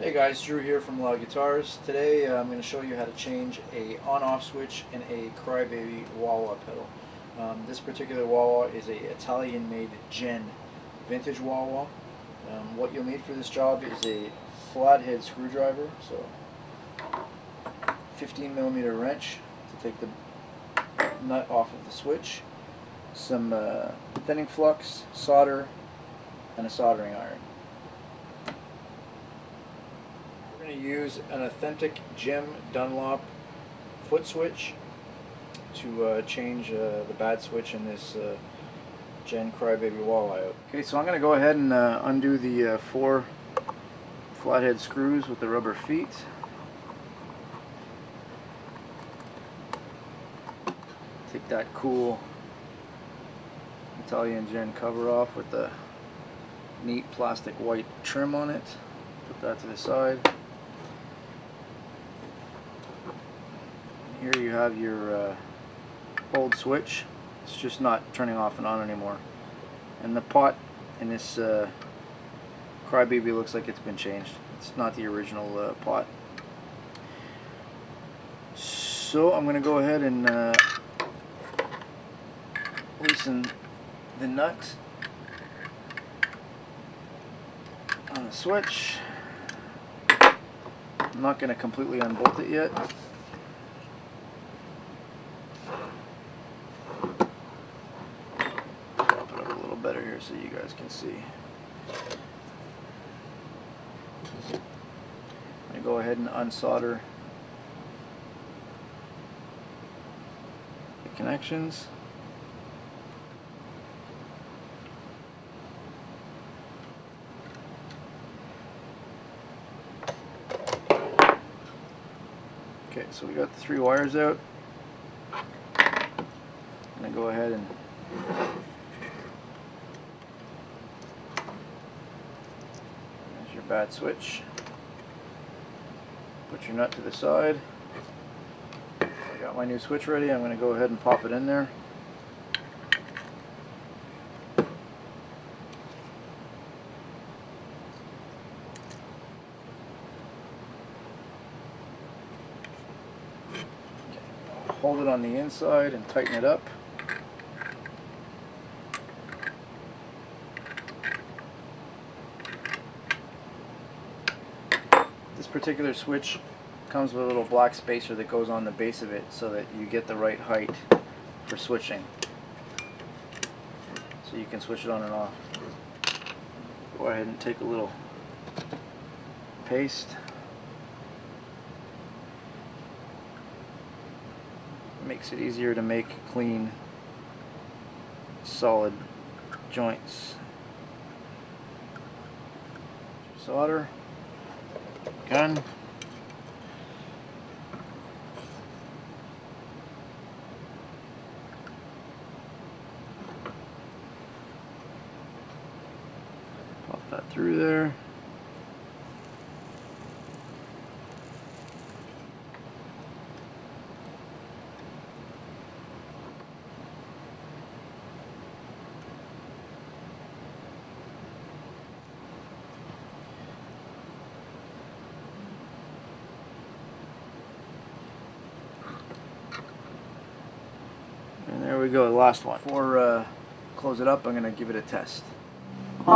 Hey guys, Drew here from Loud Guitars. Today I'm going to show you how to change a on-off switch in a Crybaby wah-wah pedal. This particular wah-wah is a Italian-made Gen vintage wah-wah. What you'll need for this job is a flathead screwdriver, so 15mm wrench to take the nut off of the switch, some thinning flux, solder, and a soldering iron. We're going to use an authentic Jim Dunlop foot switch to change the bad switch in this Gen Crybaby wah-wah. Okay, so I'm going to go ahead and undo the 4 flathead screws with the rubber feet. Take that cool Italian Gen cover off with the neat plastic white trim on it. Put that to the side. Here you have your old switch. It's just not turning off and on anymore. And the pot in this Crybaby looks like it's been changed. It's not the original pot. So I'm going to go ahead and loosen the nut on the switch. I'm not going to completely unbolt it yet. Better here so you guys can see. I'm going to go ahead and unsolder the connections. Okay, so we got the 3 wires out. I'm going to go ahead and your bad switch. Put your nut to the side. I got my new switch ready. I'm going to go ahead and pop it in there. Hold it on the inside and tighten it up. This particular switch comes with a little black spacer that goes on the base of it so that you get the right height for switching. So you can switch it on and off. Go ahead and take a little paste. Makes it easier to make clean, solid joints. Solder. Gun. Pop that through there. And there we go, the last one. Before close it up, I'm going to give it a test. So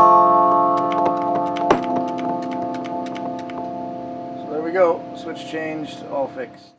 there we go, switch changed, all fixed.